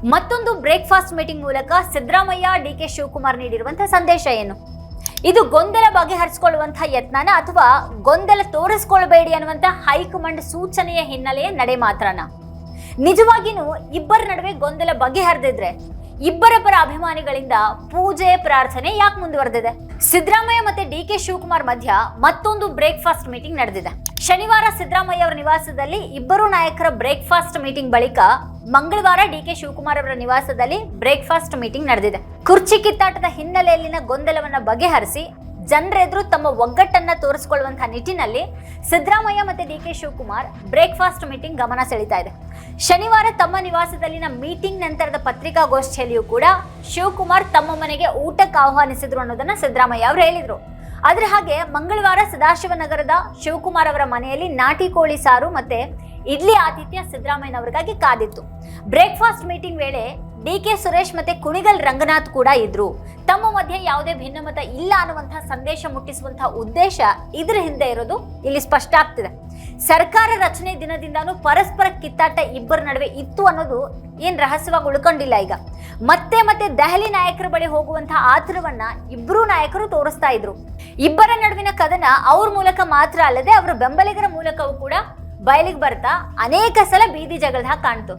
ಮತ್ತೊಂದು breakfast meeting ಮೂಲಕ Siddaramaiah DK Shivakumar ನೀಡಿರುವಂತಹ ಸಂದೇಶ ಏನು? ಇದು ಗೊಂದಲ ಬಗೆಹರಿಸಿಕೊಳ್ಳುವಂತಹ ಯತ್ನನ ಅಥವಾ ಗೊಂದಲ ತೋರಿಸಿಕೊಳ್ಳಬೇಡಿ ಅನ್ನುವಂತ ಹೈಕಮಾಂಡ್ ಸೂಚನೆಯ ಹಿನ್ನೆಲೆಯ ನಡೆ ಮಾತ್ರನಾ? ನಿಜವಾಗಿಯೂ ಇಬ್ಬರ ನಡುವೆ ಗೊಂದಲ ಬಗೆಹರಿದಿದ್ರೆ ಇಬ್ಬರ ಪರ ಅಭಿಮಾನಿಗಳಿಂದ ಪೂಜೆ ಪ್ರಾರ್ಥನೆ ಯಾಕೆ ಮುಂದುವರೆದಿದೆ? ಸಿದ್ದರಾಮಯ್ಯ ಮತ್ತೆ ಡಿಕೆ ಶಿವಕುಮಾರ್ ಮಧ್ಯ ಮತ್ತೊಂದು ಬ್ರೇಕ್ಫಾಸ್ಟ್ ಮೀಟಿಂಗ್ ನಡೆದಿದೆ. ಶನಿವಾರ ಸಿದ್ದರಾಮಯ್ಯ ಅವರ ನಿವಾಸದಲ್ಲಿ ಇಬ್ಬರು ನಾಯಕರ ಬ್ರೇಕ್ಫಾಸ್ಟ್ ಮೀಟಿಂಗ್ ಬಳಿಕ ಮಂಗಳವಾರ ಡಿಕೆ ಶಿವಕುಮಾರ್ ಅವರ ನಿವಾಸದಲ್ಲಿ ಬ್ರೇಕ್ಫಾಸ್ಟ್ ಮೀಟಿಂಗ್ ನಡೆದಿದೆ. ಕುರ್ಚಿ ಕಿತ್ತಾಟದ ಹಿನ್ನೆಲೆಯಲ್ಲಿನ ಗೊಂದಲವನ್ನ ಬಗೆಹರಿಸಿ ಜನರೆದುರು ತಮ್ಮ ಒಗ್ಗಟ್ಟನ್ನ ತೋರಿಸಿಕೊಳ್ಳುವಂತಹ ನಿಟ್ಟಿನಲ್ಲಿ ಸಿದ್ದರಾಮಯ್ಯ ಮತ್ತೆ ಡಿಕೆ ಶಿವಕುಮಾರ್ ಬ್ರೇಕ್ಫಾಸ್ಟ್ ಮೀಟಿಂಗ್ ಗಮನ ಸೆಳೀತಾ ಇದೆ. ಶನಿವಾರ ತಮ್ಮ ನಿವಾಸದಲ್ಲಿನ ಮೀಟಿಂಗ್ ನಂತರದ ಪತ್ರಿಕಾಗೋಷ್ಠಿಯಲ್ಲಿಯೂ ಕೂಡ ಶಿವಕುಮಾರ್ ತಮ್ಮ ಮನೆಗೆ ಊಟಕ್ಕೆ ಆಹ್ವಾನಿಸಿದ್ರು ಅನ್ನೋದನ್ನ ಸಿದ್ದರಾಮಯ್ಯ ಅವರು ಹೇಳಿದ್ರು. ಆದ್ರೆ ಹಾಗೆ ಮಂಗಳವಾರ ಸದಾಶಿವನಗರದ ಶಿವಕುಮಾರ್ ಅವರ ಮನೆಯಲ್ಲಿ ನಾಟಿ ಕೋಳಿ ಸಾರು ಮತ್ತೆ ಇಡ್ಲಿ ಆತಿಥ್ಯ ಸಿದ್ದರಾಮಯ್ಯನವರಿಗಾಗಿ ಕಾದಿತ್ತು. ಬ್ರೇಕ್ಫಾಸ್ಟ್ ಮೀಟಿಂಗ್ ವೇಳೆ ಡಿಕೆ ಸುರೇಶ್ ಮತ್ತೆ ಕುಣಿಗಲ್ ರಂಗನಾಥ್ ಕೂಡ ಇದ್ರು. ತಮ್ಮ ಮಧ್ಯೆ ಯಾವುದೇ ಭಿನ್ನಮತ ಇಲ್ಲ ಅನ್ನುವಂತಹ ಸಂದೇಶ ಮುಟ್ಟಿಸುವಂತಹ ಉದ್ದೇಶ ಇದರ ಹಿಂದೆ ಇರೋದು ಇಲ್ಲಿ ಸ್ಪಷ್ಟ ಆಗ್ತಿದೆ. ಸರ್ಕಾರ ರಚನೆ ದಿನದಿಂದಾನು ಪರಸ್ಪರ ಕಿತ್ತಾಟ ಇಬ್ಬರ ನಡುವೆ ಇತ್ತು ಅನ್ನೋದು ಏನ್ ರಹಸ್ಯವಾಗಿ ಉಳ್ಕೊಂಡಿಲ್ಲ. ಈಗ ಮತ್ತೆ ದೆಹಲಿ ನಾಯಕರ ಬಳಿ ಹೋಗುವಂತಹ ಆತುರವನ್ನ ಇಬ್ಬರೂ ನಾಯಕರು ತೋರಿಸ್ತಾ ಇದ್ರು. ಇಬ್ಬರ ನಡುವಿನ ಕದನ ಅವ್ರ ಮೂಲಕ ಮಾತ್ರ ಅಲ್ಲದೆ ಅವರ ಬೆಂಬಲಿಗರ ಮೂಲಕವೂ ಕೂಡ ಬಯಲಿಗೆ ಬರ್ತಾ ಅನೇಕ ಸಲ ಬೀದಿ ಜಗಳದ ಕಾಣ್ತು.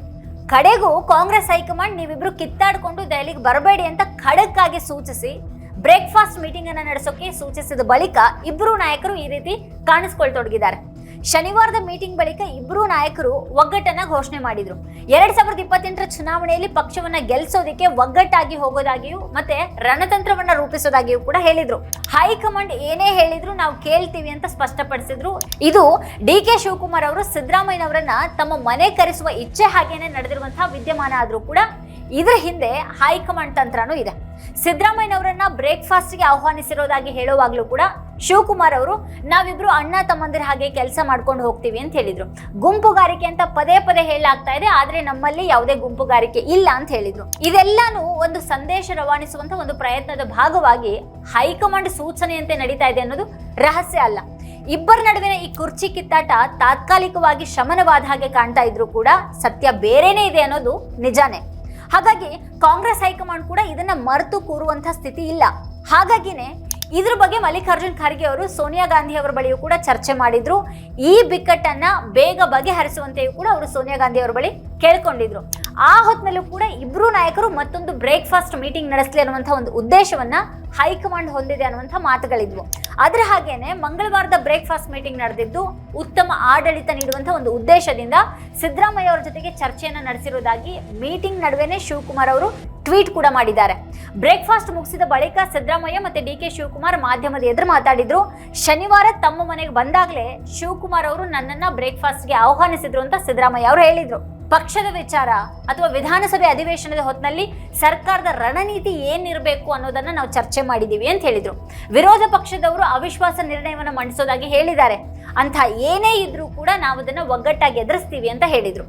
ಕಡೆಗೂ ಕಾಂಗ್ರೆಸ್ ಹೈಕಮಾಂಡ್ ನೀವಿಬ್ರು ಕಿತ್ತಾಡ್ಕೊಂಡು ದೆಹಲಿಗೆ ಬರಬೇಡಿ ಅಂತ ಖಡಕ್ ಆಗಿ ಸೂಚಿಸಿ ಬ್ರೇಕ್ಫಾಸ್ಟ್ ಮೀಟಿಂಗ್ ಅನ್ನ ನಡೆಸೋಕೆ ಸೂಚಿಸಿದ ಬಳಿಕ ಇಬ್ಬರು ನಾಯಕರು ಈ ರೀತಿ ಕಾಣಿಸ್ಕೊಳ್ತೊಡಗಿದ್ದಾರೆ. ಶನಿವಾರದ ಮೀಟಿಂಗ್ ಬಳಿಕ ಇಬ್ಬರು ನಾಯಕರು ಒಗ್ಗಟ್ಟನ್ನ ಘೋಷಣೆ ಮಾಡಿದ್ರು. 2028ರ ಚುನಾವಣೆಯಲ್ಲಿ ಪಕ್ಷವನ್ನ ಗೆಲ್ಲಿಸೋದಕ್ಕೆ ಒಗ್ಗಟ್ಟಾಗಿ ಹೋಗೋದಾಗಿಯೂ ಮತ್ತೆ ರಣತಂತ್ರವನ್ನ ರೂಪಿಸೋದಾಗಿಯೂ ಕೂಡ ಹೇಳಿದ್ರು. ಹೈಕಮಾಂಡ್ ಏನೇ ಹೇಳಿದ್ರು ನಾವು ಕೇಳ್ತೀವಿ ಅಂತ ಸ್ಪಷ್ಟಪಡಿಸಿದ್ರು. ಇದು ಡಿಕೆ ಶಿವಕುಮಾರ್ ಅವರು ಸಿದ್ದರಾಮಯ್ಯನವರನ್ನ ತಮ್ಮ ಮನೆ ಕರೆಸುವ ಇಚ್ಛೆ ಹಾಗೇನೆ ನಡೆದಿರುವಂತಹ ವಿದ್ಯಮಾನ ಆದ್ರೂ ಕೂಡ ಇದರ ಹಿಂದೆ ಹೈಕಮಾಂಡ್ ತಂತ್ರನೂ ಇದೆ. ಸಿದ್ದರಾಮಯ್ಯನವರನ್ನ ಬ್ರೇಕ್ಫಾಸ್ಟ್ಗೆ ಆಹ್ವಾನಿಸಿರೋದಾಗಿ ಹೇಳುವಾಗ್ಲೂ ಕೂಡ ಶಿವಕುಮಾರ್ ಅವರು ನಾವಿಬ್ರು ಅಣ್ಣ ತಮ್ಮಂದಿರ ಹಾಗೆ ಕೆಲಸ ಮಾಡ್ಕೊಂಡು ಹೋಗ್ತೀವಿ ಅಂತ ಹೇಳಿದ್ರು. ಗುಂಪುಗಾರಿಕೆ ಅಂತ ಪದೇ ಹೇಳಲಾಗ್ತಾ ಇದೆ, ಆದ್ರೆ ನಮ್ಮಲ್ಲಿ ಯಾವುದೇ ಗುಂಪುಗಾರಿಕೆ ಇಲ್ಲ ಅಂತ ಹೇಳಿದ್ರು. ಇದೆಲ್ಲಾನು ಒಂದು ಸಂದೇಶ ರವಾನಿಸುವಂತ ಒಂದು ಪ್ರಯತ್ನದ ಭಾಗವಾಗಿ ಹೈಕಮಾಂಡ್ ಸೂಚನೆಯಂತೆ ನಡೀತಾ ಇದೆ ಅನ್ನೋದು ರಹಸ್ಯ ಅಲ್ಲ. ಇಬ್ಬರ ನಡುವಿನ ಈ ಕುರ್ಚಿ ಕಿತ್ತಾಟ ತಾತ್ಕಾಲಿಕವಾಗಿ ಶಮನವಾದ ಹಾಗೆ ಕಾಣ್ತಾ ಇದ್ರು ಕೂಡ ಸತ್ಯ ಬೇರೆನೇ ಇದೆ ಅನ್ನೋದು ನಿಜಾನೇ. ಹಾಗಾಗಿ ಕಾಂಗ್ರೆಸ್ ಹೈಕಮಾಂಡ್ ಕೂಡ ಇದನ್ನ ಮರೆತು ಕೂರುವಂತ ಸ್ಥಿತಿ ಇಲ್ಲ. ಹಾಗಾಗಿನೇ ಇದ್ರ ಬಗ್ಗೆ ಮಲ್ಲಿಕಾರ್ಜುನ್ ಖರ್ಗೆ ಅವರು ಸೋನಿಯಾ ಗಾಂಧಿ ಅವರ ಬಳಿಯೂ ಕೂಡ ಚರ್ಚೆ ಮಾಡಿದ್ರು. ಈ ಬಿಕ್ಕಟ್ಟನ್ನ ಬೇಗ ಬಗೆಹರಿಸುವಂತೆಯೂ ಕೂಡ ಅವರು ಸೋನಿಯಾ ಗಾಂಧಿ ಅವರ ಬಳಿ ಕೇಳ್ಕೊಂಡಿದ್ರು. ಆ ಹೊತ್ತಿನಲ್ಲೂ ಕೂಡ ಇಬ್ರು ನಾಯಕರು ಮತ್ತೊಂದು ಬ್ರೇಕ್ಫಾಸ್ಟ್ ಮೀಟಿಂಗ್ ನಡೆಸಲಿ ಅನ್ನುವಂಥ ಒಂದು ಉದ್ದೇಶವನ್ನ ಹೈಕಮಾಂಡ್ ಹೊಂದಿದೆ ಅನ್ನುವಂಥ ಮಾತುಗಳಿದ್ವು. ಅದ್ರ ಹಾಗೇನೆ ಮಂಗಳವಾರದ ಬ್ರೇಕ್ಫಾಸ್ಟ್ ಮೀಟಿಂಗ್ ನಡೆದಿದ್ದು ಉತ್ತಮ ಆಡಳಿತ ನೀಡುವಂತ ಒಂದು ಉದ್ದೇಶದಿಂದ ಸಿದ್ದರಾಮಯ್ಯ ಅವರ ಜೊತೆಗೆ ಚರ್ಚೆಯನ್ನ ನಡೆಸಿರುವುದಾಗಿ ಮೀಟಿಂಗ್ ನಡುವೆನೆ ಶಿವಕುಮಾರ್ ಅವರು ಟ್ವೀಟ್ ಕೂಡ ಮಾಡಿದ್ದಾರೆ. ಬ್ರೇಕ್ಫಾಸ್ಟ್ ಮುಗಿಸಿದ ಬಳಿಕ ಸಿದ್ದರಾಮಯ್ಯ ಮತ್ತೆ ಡಿಕೆ ಶಿವಕುಮಾರ್ ಮಾಧ್ಯಮದ ಎದುರು ಮಾತಾಡಿದ್ರು. ಶನಿವಾರ ತಮ್ಮ ಮನೆಗೆ ಬಂದಾಗಲೇ ಶಿವಕುಮಾರ್ ಅವರು ನನ್ನನ್ನ ಬ್ರೇಕ್ಫಾಸ್ಟ್ಗೆ ಆಹ್ವಾನಿಸಿದ್ರು ಅಂತ ಸಿದ್ದರಾಮಯ್ಯ ಅವರು ಹೇಳಿದ್ರು. ಪಕ್ಷದ ವಿಚಾರ ಅಥವಾ ವಿಧಾನಸಭೆ ಅಧಿವೇಶನದ ಹೊತ್ತಿನಲ್ಲಿ ಸರ್ಕಾರದ ರಣನೀತಿ ಏನಿರಬೇಕು ಅನ್ನೋದನ್ನ ನಾವು ಚರ್ಚೆ ಮಾಡಿದೀವಿ ಅಂತ ಹೇಳಿದ್ರು. ವಿರೋಧ ಪಕ್ಷದವರು ಅವಿಶ್ವಾಸ ನಿರ್ಣಯವನ್ನು ಮಂಡಿಸೋದಾಗಿ ಹೇಳಿದ್ದಾರೆ. ಅಂತ ಏನೇ ಇದ್ರೂ ಕೂಡ ನಾವು ಅದನ್ನ ಒಗ್ಗಟ್ಟಾಗಿ ಎದುರಿಸ್ತೀವಿ ಅಂತ ಹೇಳಿದ್ರು.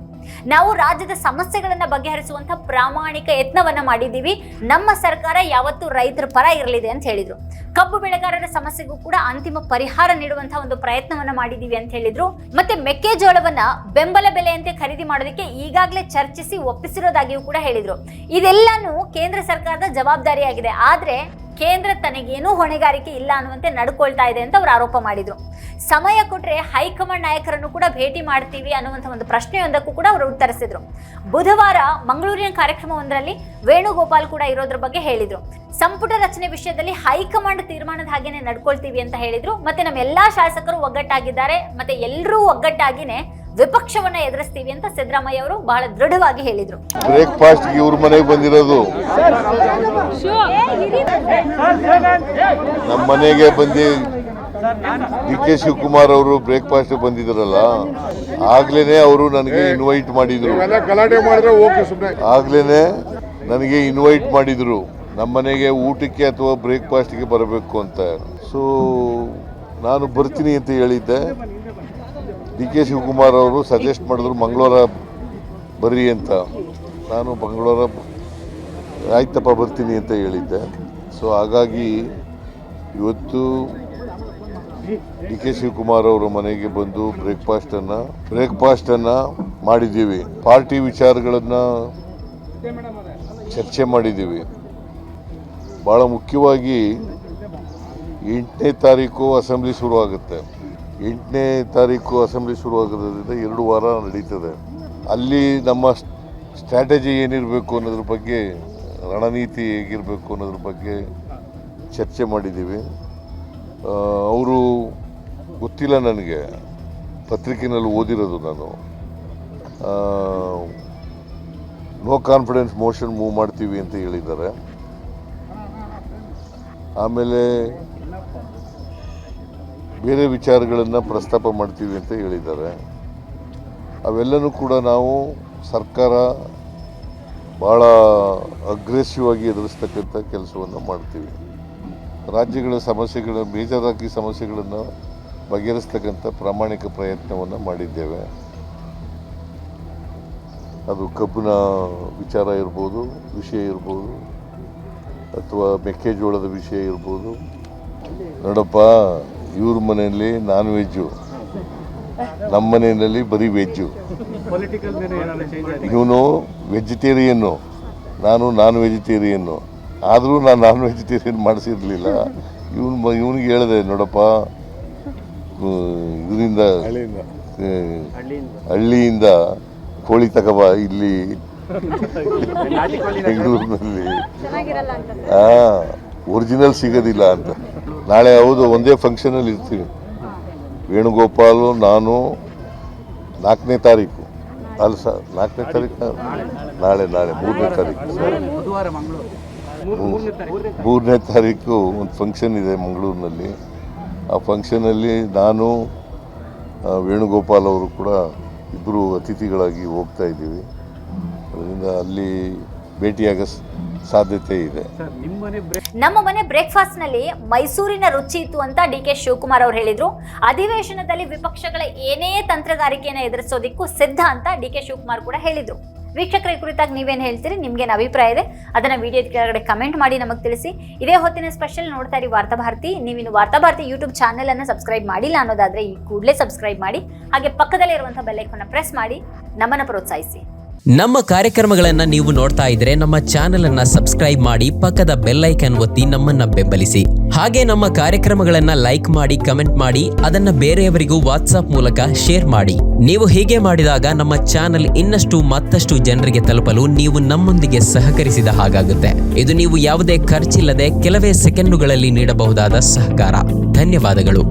ನಾವು ರಾಜ್ಯದ ಸಮಸ್ಯೆಗಳನ್ನ ಬಗೆಹರಿಸುವಂತ ಪ್ರಾಮಾಣಿಕ ಯತ್ನವನ್ನ ಮಾಡಿದೀವಿ. ನಮ್ಮ ಸರ್ಕಾರ ಯಾವತ್ತೂ ರೈತರ ಪರ ಇರಲಿದೆ ಅಂತ ಹೇಳಿದ್ರು. ಕಬ್ಬು ಬೆಳೆಗಾರರ ಸಮಸ್ಯೆಗೂ ಕೂಡ ಅಂತಿಮ ಪರಿಹಾರ ನೀಡುವಂತಹ ಒಂದು ಪ್ರಯತ್ನವನ್ನ ಮಾಡಿದೀವಿ ಅಂತ ಹೇಳಿದ್ರು. ಮತ್ತೆ ಮೆಕ್ಕೆಜೋಳವನ್ನ ಬೆಂಬಲ ಬೆಲೆಯಂತೆ ಖರೀದಿ ಮಾಡೋದಕ್ಕೆ ಈಗಾಗಲೇ ಚರ್ಚಿಸಿ ಒಪ್ಪಿಸಿರೋದಾಗಿಯೂ ಕೂಡ ಹೇಳಿದ್ರು. ಇದೆಲ್ಲಾನು ಕೇಂದ್ರ ಸರ್ಕಾರದ ಜವಾಬ್ದಾರಿಯಾಗಿದೆ, ಆದ್ರೆ ಕೇಂದ್ರ ತನಗೇನೂ ಹೊಣೆಗಾರಿಕೆ ಇಲ್ಲ ಅನ್ನುವಂತೆ ನಡ್ಕೊಳ್ತಾ ಇದೆ ಅಂತ ಅವರು ಆರೋಪ ಮಾಡಿದ್ರು. ಸಮಯ ಕೊಟ್ರೆ ಹೈಕಮಾಂಡ್ ನಾಯಕರನ್ನು ಕೂಡ ಭೇಟಿ ಮಾಡ್ತೀವಿ ಅನ್ನುವಂಥ ಒಂದು ಪ್ರಶ್ನೆಯೊಂದಕ್ಕೂ ಕೂಡ ಅವರು ಉತ್ತರಿಸಿದ್ರು. ಬುಧವಾರ ಮಂಗಳೂರಿನ ಕಾರ್ಯಕ್ರಮವೊಂದರಲ್ಲಿ ವೇಣುಗೋಪಾಲ್ ಕೂಡ ಇರೋದ್ರ ಬಗ್ಗೆ ಹೇಳಿದ್ರು. ಸಂಪುಟ ರಚನೆ ವಿಷಯದಲ್ಲಿ ಹೈಕಮಾಂಡ್ ತೀರ್ಮಾನದ ಹಾಗೇನೆ ನಡ್ಕೊಳ್ತೀವಿ ಅಂತ ಹೇಳಿದ್ರು. ಮತ್ತೆ ನಮ್ಮ ಎಲ್ಲಾ ಶಾಸಕರು ಒಗ್ಗಟ್ಟಾಗಿದ್ದಾರೆ, ಮತ್ತೆ ಎಲ್ಲರೂ ಒಗ್ಗಟ್ಟಾಗಿನೇ ವಿಪಕ್ಷವನ್ನ ಎದುರಿಸ್ತೀವಿ ಅಂತ ಸಿದ್ದರಾಮಯ್ಯ ಅವರು ಬಹಳ ದೃಢವಾಗಿ ಹೇಳಿದ್ರು. ಬ್ರೇಕ್ಫಾಸ್ಟ್ ಇವ್ರ ಮನೆಗೆ ಬಂದಿರೋದು ನಮ್ಮ ಮನೆಗೆ ಬಂದು ಡಿಕೆ ಶಿವಕುಮಾರ್ ಅವರು ಬ್ರೇಕ್ಫಾಸ್ಟ್ ಬಂದಿದ್ರಲ್ಲ, ಆಗ್ಲೇನೆ ಅವರು ನನಗೆ ಇನ್ವೈಟ್ ಮಾಡಿದ್ರು. ಆಗ್ಲೇನೆ ನನಗೆ ಇನ್ವೈಟ್ ಮಾಡಿದ್ರು ನಮ್ಮ ಮನೆಗೆ ಊಟಕ್ಕೆ ಅಥವಾ ಬ್ರೇಕ್ಫಾಸ್ಟ್ಗೆ ಬರಬೇಕು ಅಂತ. ಸೊ ನಾನು ಬರ್ತೀನಿ ಅಂತ ಹೇಳಿದ್ದೆ. ಡಿ ಕೆ ಶಿವಕುಮಾರ್ ಅವರು ಸಜೆಸ್ಟ್ ಮಾಡಿದ್ರು ಮಂಗಳವಾರ ಬರ್ರಿ ಅಂತ. ನಾನು ಮಂಗಳವಾರ ಆಯ್ತಪ್ಪ ಬರ್ತೀನಿ ಅಂತ ಹೇಳಿದ್ದೆ. ಸೊ ಹಾಗಾಗಿ ಇವತ್ತು ಡಿ ಕೆ ಶಿವಕುಮಾರ್ ಅವರ ಮನೆಗೆ ಬಂದು ಬ್ರೇಕ್ಫಾಸ್ಟನ್ನು ಮಾಡಿದ್ದೀವಿ. ಪಾರ್ಟಿ ವಿಚಾರಗಳನ್ನು ಚರ್ಚೆ ಮಾಡಿದ್ದೀವಿ. ಭಾಳ ಮುಖ್ಯವಾಗಿ 8ನೇ ತಾರೀಕು ಅಸೆಂಬ್ಲಿ ಶುರುವಾಗುತ್ತೆ. 8ನೇ ತಾರೀಕು ಅಸೆಂಬ್ಲಿ ಶುರುವಾಗೋದ್ರಿಂದ 2 ವಾರ ನಡೀತದೆ. ಅಲ್ಲಿ ನಮ್ಮ ಸ್ಟ್ರಾಟಜಿ ಏನಿರಬೇಕು ಅನ್ನೋದ್ರ ಬಗ್ಗೆ, ರಣನೀತಿ ಹೇಗಿರಬೇಕು ಅನ್ನೋದ್ರ ಬಗ್ಗೆ ಚರ್ಚೆ ಮಾಡಿದ್ದೀವಿ. ಅವರು ಗೊತ್ತಿಲ್ಲ ನನಗೆ, ಪತ್ರಿಕೆಯಲ್ಲಿ ಓದಿರೋದು ನಾನು. ನೋ ಕಾನ್ಫಿಡೆನ್ಸ್ ಮೋಷನ್ ಮೂವ್ ಮಾಡ್ತೀವಿ ಅಂತ ಹೇಳಿದ್ದಾರೆ. ಆಮೇಲೆ ಬೇರೆ ವಿಚಾರಗಳನ್ನು ಪ್ರಸ್ತಾಪ ಮಾಡ್ತೀವಿ ಅಂತ ಹೇಳಿದ್ದಾರೆ. ಅವೆಲ್ಲನೂ ಕೂಡ ನಾವು ಸರ್ಕಾರ ಭಾಳ ಅಗ್ರೆಸಿವ್ ಆಗಿ ಎದುರಿಸ್ತಕ್ಕಂಥ ಕೆಲಸವನ್ನು ಮಾಡ್ತೀವಿ. ರಾಜ್ಯಗಳ ಬೇಜಾರಾಗಿ ಸಮಸ್ಯೆಗಳನ್ನು ಬಗೆಹರಿಸ್ತಕ್ಕಂಥ ಪ್ರಾಮಾಣಿಕ ಪ್ರಯತ್ನವನ್ನು ಮಾಡಿದ್ದೇವೆ. ಅದು ಕಬ್ಬಿನ ವಿಚಾರ ವಿಷಯ ಇರ್ಬೋದು, ಅಥವಾ ಮೆಕ್ಕೆಜೋಳದ ವಿಷಯ ಇರ್ಬೋದು. ನೋಡಪ್ಪ, ಇವ್ರ ಮನೆಯಲ್ಲಿ ನಾನ್ ವೆಜ್ಜು, ನಮ್ಮ ಮನೆಯಲ್ಲಿ ಬರೀ ವೆಜ್ಜು. ಇವನು ವೆಜಿಟೇರಿಯನ್ನು, ನಾನು ನಾನ್ ವೆಜಿಟೇರಿಯನ್ನು. ಆದರೂ ನಾನು ನಾನ್ ವೆಜಿಟೇರಿಯನ್ ಮಾಡಿಸಿರಲಿಲ್ಲ. ಇವನಿಗೆ ಹೇಳಿದೆ, ನೋಡಪ್ಪ, ಇದರಿಂದ ಹಳ್ಳಿಯಿಂದ ಕೋಳಿ ತಗೋಬಾ, ಇಲ್ಲಿ ಬೆಂಗಳೂರಿನಲ್ಲಿ ಒರಿಜಿನಲ್ ಸಿಗೋದಿಲ್ಲ ಅಂತ. ನಾಳೆ ಹೌದು, ಒಂದೇ ಫಂಕ್ಷನಲ್ಲಿ ಇರ್ತೀವಿ. ವೇಣುಗೋಪಾಲು, ನಾನು 4ನೇ ತಾರೀಕು ಅಲ್ಲ ಸರ್, 4ನೇ ತಾರೀಕು ನಾಳೆ 3ನೇ ತಾರೀಕು ಸರ್, 3ನೇ ತಾರೀಕು ಒಂದು ಫಂಕ್ಷನ್ ಇದೆ ಮಂಗಳೂರಿನಲ್ಲಿ. ಆ ಫಂಕ್ಷನಲ್ಲಿ ನಾನು, ವೇಣುಗೋಪಾಲ್ ಅವರು ಕೂಡ ಇಬ್ಬರು ಅತಿಥಿಗಳಾಗಿ ಹೋಗ್ತಾ ಇದ್ದೀವಿ. ಅದರಿಂದ ಅಲ್ಲಿ ಭೇಟಿಯಾಗೋ ಸಾಧ್ಯತೆ ಇದೆ. ನಮ್ಮ ಮನೆ ಬ್ರೇಕ್ಫಾಸ್ಟ್ ನಲ್ಲಿ ಮೈಸೂರಿನ ರುಚಿ ಇತ್ತು ಅಂತ DK ಶಿವಕುಮಾರ್ ಅವರು ಹೇಳಿದ್ರು. ಅಧಿವೇಶನದಲ್ಲಿ ವಿಪಕ್ಷಗಳ ಏನೇ ತಂತ್ರಗಾರಿಕೆಯನ್ನು ಎದುರಿಸೋದಿಕ್ಕೂ ಸಿದ್ಧ ಅಂತ DK ಶಿವಕುಮಾರ್ ಕೂಡ ಹೇಳಿದ್ರು. ವೀಕ್ಷಕರ ಕುರಿತಾಗಿ ನೀವೇನು ಹೇಳ್ತೀರಿ? ನಿಮ್ಗೇನು ಅಭಿಪ್ರಾಯ ಇದೆ ಅದನ್ನ ವಿಡಿಯೋ ಕೆಳಗಡೆ ಕಮೆಂಟ್ ಮಾಡಿ ನಮಗೆ ತಿಳಿಸಿ. ಇದೇ ಹೊತ್ತಿನ ಸ್ಪೆಷಲ್ ನೋಡ್ತಾ ಇರಿ ವಾರ್ತಾಭಾರತಿ. ನೀವಿನ್ನು ವಾರ್ತಾಭಾರತಿ ಯೂಟ್ಯೂಬ್ ಚಾನೆಲ್ ಅನ್ನು ಸಬ್ಸ್ಕ್ರೈಬ್ ಮಾಡಿಲ್ಲ ಅನ್ನೋದಾದ್ರೆ ಈ ಕೂಡಲೇ ಸಬ್ಸ್ಕ್ರೈಬ್ ಮಾಡಿ. ಹಾಗೆ ಪಕ್ಕದಲ್ಲೇ ಇರುವಂತಹ ಬೆಲ್ ಐಕಾನ್ ಪ್ರೆಸ್ ಮಾಡಿ ನಮ್ಮನ್ನು ಪ್ರೋತ್ಸಾಹಿಸಿ. ನಮ್ಮ ಕಾರ್ಯಕ್ರಮಗಳನ್ನು ನೀವು ನೋಡ್ತಾ ಇದ್ರೆ ನಮ್ಮ ಚಾನೆಲ್ ಅನ್ನ ಸಬ್ಸ್ಕ್ರೈಬ್ ಮಾಡಿ, ಪಕ್ಕದ ಬೆಲ್ ಐಕಾನ್ ಒತ್ತಿ ನಮ್ಮನ್ನ ಬೆಂಬಲಿಸಿ. ಹಾಗೆ ನಮ್ಮ ಕಾರ್ಯಕ್ರಮಗಳನ್ನ ಲೈಕ್ ಮಾಡಿ, ಕಮೆಂಟ್ ಮಾಡಿ, ಅದನ್ನ ಬೇರೆಯವರಿಗೂ ವಾಟ್ಸ್ಆಪ್ ಮೂಲಕ ಶೇರ್ ಮಾಡಿ. ನೀವು ಹೀಗೆ ಮಾಡಿದಾಗ ನಮ್ಮ ಚಾನೆಲ್ ಮತ್ತಷ್ಟು ಜನರಿಗೆ ತಲುಪಲು ನೀವು ನಮ್ಮೊಂದಿಗೆ ಸಹಕರಿಸಿದ ಹಾಗಾಗುತ್ತೆ. ಇದು ನೀವು ಯಾವುದೇ ಖರ್ಚಿಲ್ಲದೆ ಕೆಲವೇ ಸೆಕೆಂಡುಗಳಲ್ಲಿ ನೀಡಬಹುದಾದ ಸಹಕಾರ. ಧನ್ಯವಾದಗಳು.